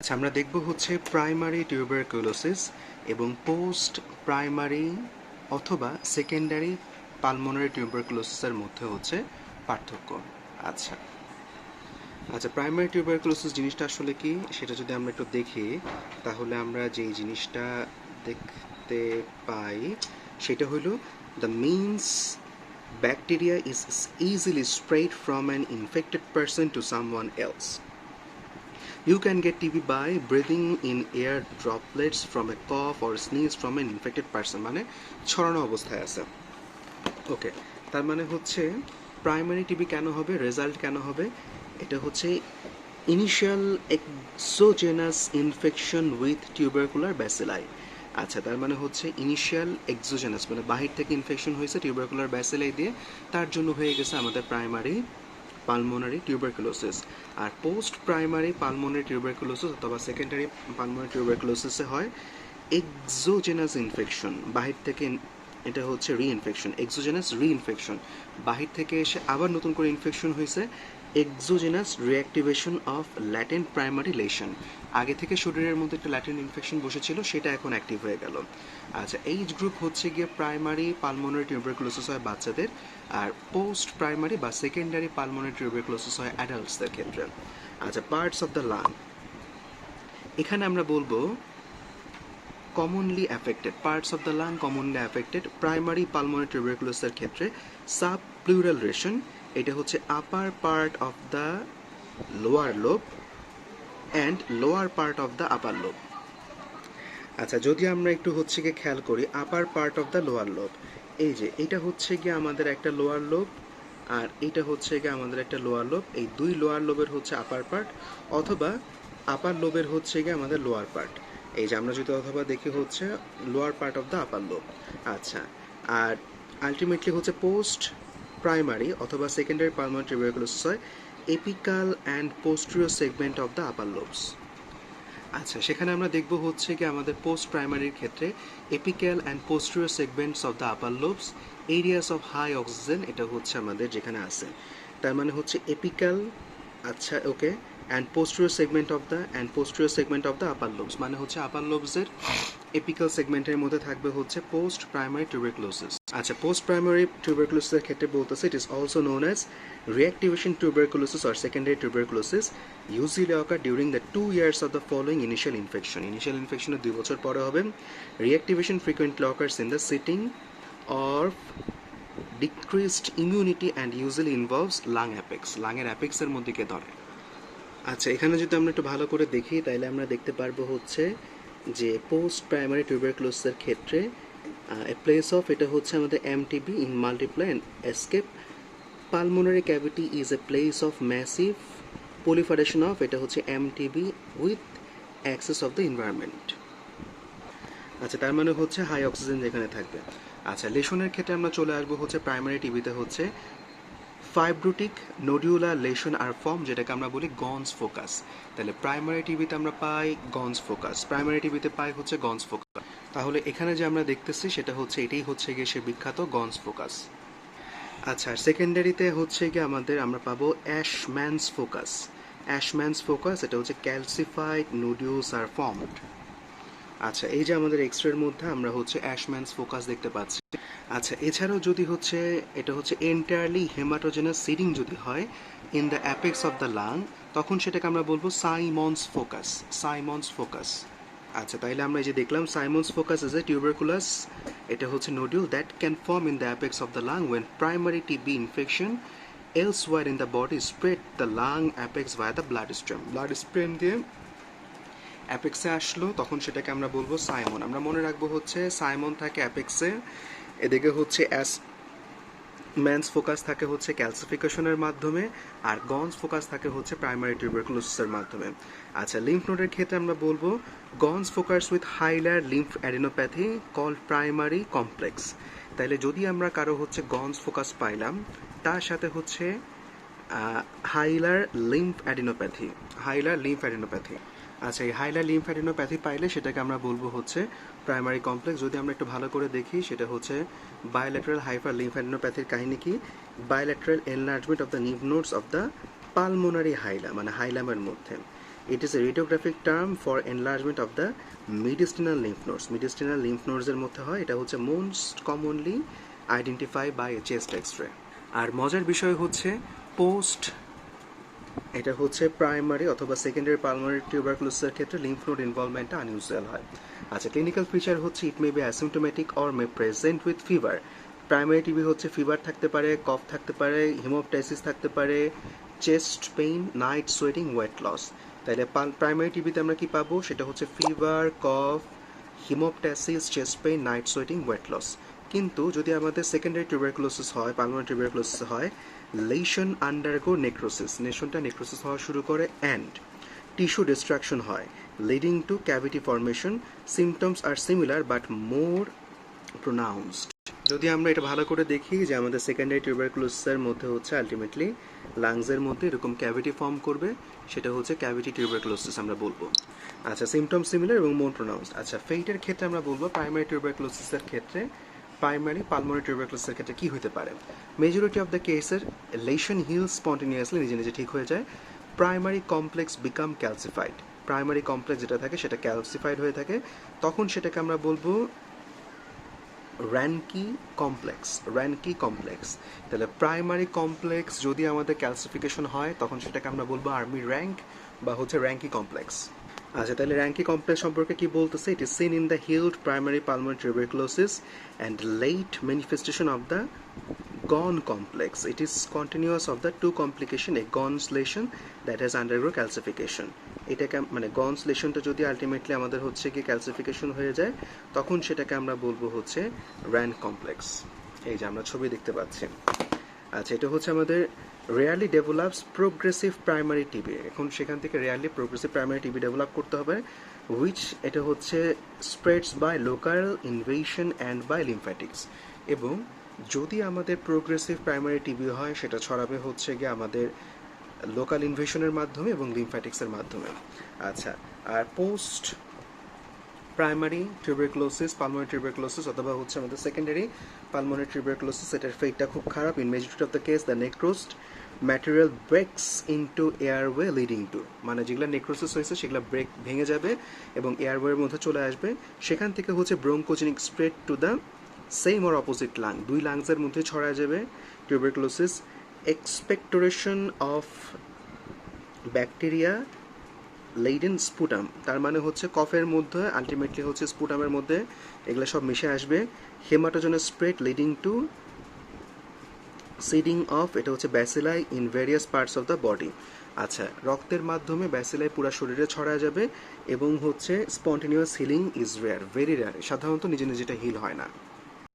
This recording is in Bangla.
আচ্ছা, আমরা দেখব হচ্ছে প্রাইমারি টিউবারকুলোসিস এবং পোস্ট প্রাইমারি অথবা সেকেন্ডারি পালমোনারি টিউবারকুলোসিসের মধ্যে হচ্ছে পার্থক্য। আচ্ছা আচ্ছা প্রাইমারি টিউবারকুলোসিস জিনিসটা আসলে কি সেটা যদি আমরা একটু দেখি, তাহলে আমরা যেই জিনিসটা দেখতে পাই সেটা হলো the means bacteria is easily spread from an infected person to someone else. You can get TB by breathing in air droplets from a cough or sneeze from an infected person. মানে ছড়ানো অবস্থায় আছে। ওকে, তার মানে হচ্ছে প্রাইমারি টিবি কেন হবে, রেজাল্ট কেন হবে, এটা হচ্ছে initial exogenous infection with tubercular bacilli. আচ্ছা, তার মানে হচ্ছে ইনিশিয়াল এক্সোজেনাস মানে বাহির থেকে ইনফেকশন হয়েছে টিউবারকুলার ব্যাসিলাই দিয়ে, তার জন্য হয়ে গেছে আমাদের প্রাইমারি পালমোনারি টিউবারকুলোসিস। আর পোস্ট প্রাইমারি পালমোনারি টিউবারকুলোসিস অথবা সেকেন্ডারি পালমোনারি টিউবারকুলোসিসে হয় এক্সোজেনাস ইনফেকশন, বাহির থেকে, এটা হচ্ছে রিইনফেকশন, এক্সোজেনাস রিইনফেকশন, বাহির থেকে এসে আবার নতুন করে ইনফেকশন হয়েছে, exogenous reactivation of latent primary lesion, আগে থেকে শরীরের মধ্যে একটা ল্যাটেন্ট ইনফেকশন বসেছিল সেটা এখন অ্যাক্টিভ হয়ে গেল। আচ্ছা, এইজ গ্রুপ হচ্ছে গিয়ে প্রাইমারি পালমোনারি টিউবারকুলোসিস হয় বাচ্চাদের, আর পোস্ট প্রাইমারি বা সেকেন্ডারি পালমোনারি টিউবারকুলোসিস হয় অ্যাডাল্টসদের ক্ষেত্রে। আচ্ছা, পার্টস অফ দ্য লাং, এখানে আমরা বলবো commonly affected, parts of the lung commonly affected primary pulmonary টিউবারকুলোসিসের ক্ষেত্রে সাব প্লুরাল রেশন, এটা হচ্ছে upper part of the lower lobe and lower part of the upper lobe. আচ্ছা, যদি আমরা একটু হচ্ছে গিয়ে খেয়াল করি upper part of the lower lobe, এই যে এটা হচ্ছে গিয়ে আমাদের একটা লোয়ার লোব আর এটা হচ্ছে গিয়ে আমাদের একটা লোয়ার লোব, এই দুই লোয়ার লোবের হচ্ছে আপার পার্ট, অথবা আপার লোবের হচ্ছে গিয়ে আমাদের লোয়ার পার্ট, এই যে আমরা যদি অথবা দেখি হচ্ছে lower part of the upper lobe. আচ্ছা, আর আলটিমেটলি হচ্ছে পোস্ট প্রাইমারি অথবা সেকেন্ডারি পালমোনারি টিউবারকুলোসিস হয় apical and posterior segment of the upper lobes. আচ্ছা, সেখানে আমরা দেখব হচ্ছে কি আমাদের পোস্ট প্রাইমারির ক্ষেত্রে apical and posterior segments of the upper lobes areas of high oxygen, এটা হচ্ছে আমাদের যেখানে আছে, তার মানে হচ্ছে এপিক্যাল, আচ্ছা okay, and posterior segment of the upper lobes, মানে হচ্ছে আপার লোবসের এপিক্যাল সেগমেন্টের মধ্যে থাকবে হচ্ছে পোস্ট প্রাইমারি টিউবারকুলোসিস। আচ্ছা, পোস্ট প্রাইমারি টিউবারকুলোসিসের ক্ষেত্রে বলতেছে it is also known as reactivation tuberculosis or secondary tuberculosis usually occur during the 2 years of the following initial infection. Initial infection 2 বছর পরে হবে। Reactivation frequently occurs in the setting of decreased immunity and usually involves lung apex. লাংয়ের অ্যাপেক্সের মধ্যে কে ধরে। আচ্ছা, এখানে যদি আমরা একটু ভালো করে দেখি তাহলে আমরা দেখতে পারবো হচ্ছে যে পোস্ট প্রাইমারি টিউবারকুলোসিসের ক্ষেত্রে প্লেস অফ, এটা হচ্ছে আমাদের MTB in multiply and escape. Pulmonary cavity is a place of massive proliferation of, এটা হচ্ছে MTB with access of the environment. আচ্ছা, তার মানে হচ্ছে হাই অক্সিজেন যেখানে থাকবে। আচ্ছা, লেশনের ক্ষেত্রে আমরা চলে আসবো হচ্ছে প্রাইমারি টিবিতে হচ্ছে ফাইব্রোটিক নোডিউলার লেশন আর ফর্ম, যেটাকে আমরা বলি গনস ফোকাস। তাহলে প্রাইমারি টিবিতে আমরা পাই গনস ফোকাস, প্রাইমারি টিবিতে পাই হচ্ছে গনস ফোকাস। তাহলে এখানে যে আমরা দেখতেছি সেটা হচ্ছে এটাই হচ্ছে গিয়ে সে বিখ্যাত গনস ফোকাস। আচ্ছা, সেকেন্ডারিতে হচ্ছে কি আমাদের আমরা পাবো অ্যাশম্যানস ফোকাস। অ্যাশম্যানস ফোকাস, এটা হচ্ছে ক্যালসিফাইড নোডিউলস আর ফর্মড। আচ্ছা, এই যে আমাদের এক্সরের মধ্যে আমরা হচ্ছে অ্যাশম্যানস ফোকাস দেখতে পাচ্ছি। আচ্ছা, এছাড়াও যদি হচ্ছে এটা হচ্ছে এন্টায়ারলি হেমাটোজেনাস সিডিং যদি হয় in the apex of the lung, তখন সেটাকে আমরা বলবো সাইমন্স ফোকাস, সাইমন্স ফোকাস। আচ্ছা, তাইলে আমরা এই যে দেখলাম Simon's focus is a tuberculous, এটা হচ্ছে nodule that can form in the apex of the lung when primary TB infection elsewhere in the body spread the lung apex via the blood stream, blood stream দিয়ে অ্যাপেক্সে আসলো, তখন সেটাকে আমরা বলবো সাইমন। আমরা মনে রাখবো হচ্ছে সাইমন থাকে অ্যাপেক্সে, এদিকে হচ্ছে ম্যানস ফোকাস থাকে হচ্ছে ক্যালসিফিকেশনের মাধ্যমে, আর গনস ফোকাস থাকে হচ্ছে প্রাইমারি টিউবারকুলোসিসের মাধ্যমে। আচ্ছা, লিম্ফ নোডের ক্ষেত্রে আমরা বলবো Ghon's focus with hilar lymph adenopathy called primary complex. তাইলে যদি আমরা কারো হচ্ছে গনস ফোকাস পাইলাম, তার সাথে হচ্ছে হাইলার লিম্ফ অ্যাডিনোপ্যাথি, হাইলার লিম্ফ অ্যাডিনোপ্যাথি। আচ্ছা, এই হাইলার লিম্ফ অ্যাডিনোপ্যাথি পাইলে সেটাকে আমরা বলবো হচ্ছে প্রাইমারি কমপ্লেক্স। যদি আমরা একটু ভালো করে দেখি সেটা হচ্ছে বায়োল্যাটারাল হাইপার লিম্ফ অ্যাডিনোপ্যাথির কাহিনী কি, bilateral enlargement of the lymph nodes of the pulmonary hila, মানে হাইলামের মধ্যে। It is a radiographic term for enlargement of the mediastinal lymph nodes. Mediastinal lymph নোডসের মধ্যে হয়, এটা হচ্ছে most commonly identify by chest X ray. আর মজার বিষয় হচ্ছে পোস্ট, এটা হচ্ছে প্রাইমারি অথবা সেকেন্ডারি পালমোনারি টিউবারকুলোসিসের ক্ষেত্রে লিম্ফ নোড ইনভলভমেন্টটা আনইউজুয়াল হয়। আচ্ছা, ক্লিনিক্যাল ফিচার হচ্ছে it may be asymptomatic or may present with fever. Primary TB হচ্ছে ফিভার থাকতে পারে, কফ থাকতে পারে, হিমোপটাইসিস থাকতে পারে, chest pain, night sweating, weight loss. তাহলে প্রাইমারি টিবিতে আমরা কি পাবো, সেটা হচ্ছে fever, cough, haemoptysis, chest pain, night sweating, weight loss. কিন্তু যদি আমাদের সেকেন্ডারি টিউবারকুলোসিস হয়, পালমোনারি টিউবারকুলোসিস হয়, লেশন আন্ডারগো নেক্রোসিস, নেশনটা নেক্রোসিস হওয়া শুরু করে অ্যান্ড টিস্যু ডিস্ট্রাকশন হয় leading to cavity formation. Symptoms are similar but more pronounced. যদি আমরা এটা ভালো করে দেখি যে আমাদের সেকেন্ডারি টিউবারকুলোসিসের মধ্যে হচ্ছে আলটিমেটলি লাংসের মধ্যে এরকম ক্যাভিটি ফর্ম করবে, সেটা হচ্ছে ক্যাভিটি টিউবারকুলোসিস আমরা বলবো। আচ্ছা, সিমটম সিমিলার এবং মোর প্রোনাউন্সড। আচ্ছা, ফেইটের ক্ষেত্রে আমরা বলবো প্রাইমারি টিউবারকুলোসিসের ক্ষেত্রে, প্রাইমারি পালমোনারি টিউবারকুলোসিসের ক্ষেত্রে কী হতে পারে, মেজরিটি অফ দ্য কেসের লেশন হিল স্পন্টেনিয়াসলি, নিজে নিজে ঠিক হয়ে যায়। Primary complex become calcified, primary complex যেটা থাকে সেটা ক্যালসিফাইড হয়ে থাকে, তখন সেটাকে আমরা বলবো র্যানকি কমপ্লেক্স, র্যানকি কমপ্লেক্স। তাহলে প্রাইমারি কমপ্লেক্স যদি আমাদের ক্যালসিফিকেশন হয় তখন সেটাকে আমরা বলবো আর্মি র্যাঙ্ক বা হচ্ছে র্যাঙ্কি কমপ্লেক্স। আচ্ছা, তাহলে র্যাঙ্কি কমপ্লেক্স সম্পর্কে কি বলতেছে, it is seen in the held primary pulmonary tuberculosis and let manifestation of the gone complex. It is continuous of the two complication, a Gons lesion that has undergo calcification. এটাকে মানে গনস লেশনটা যদি আলটিমেটলি আমাদের হচ্ছে কি ক্যালসিফিকেশন হয়ে যায়, তখন সেটাকে আমরা বলবো হচ্ছে র্যান কমপ্লেক্স। এই যে আমরা ছবি দেখতে পাচ্ছি। আচ্ছা, এটা হচ্ছে আমাদের rarely develops progressive primary TB. এখন সেখান থেকে rarely progressive primary TB develop করতে হবে, উইচ এটা হচ্ছে spreads by local invasion and by lymphatics. এবং যদি আমাদের প্রোগ্রেসিভ প্রাইমারি টিবি হয়, সেটা ছড়াবে হচ্ছে গিয়ে আমাদের লোকাল ইনভেশনের মাধ্যমে এবং লিমফ্যাটিক্সের মাধ্যমে। আচ্ছা, আর post primary tuberculosis, pulmonary tuberculosis অথবা হচ্ছে আমাদের সেকেন্ডারি পালমোনারি টিউবারকুলোসিস, এটার ফেটটা খুব খারাপ। In majority of the case the necrosed material breaks into airway leading to, মানে যেগুলো নেক্রোসিস হয়েছে সেগুলো ভেঙে যাবে এবং এয়ারওয়ের মধ্যে চলে আসবে, সেখান থেকে হচ্ছে bronchogenic spread to the same or opposite lung, দুই লাংসের মধ্যে ছড়া যাবে tuberculosis. Expectoration of bacteria laden sputum, তার মানে হচ্ছে কফের মধ্যে আলটিমেটলি হচ্ছে স্পুটামের মধ্যে এগুলো সব মিশে আসবে। Haematogenous spread leading to seeding of, এটা হচ্ছে bacilli in various parts of the body. আচ্ছা, রক্তের মাধ্যমে ব্যাসিলাই পুরো শরীরে ছড়া যাবে এবং হচ্ছে spontaneous healing is rare, very rare, সাধারণত নিজে নিজেটা হিল হয় না।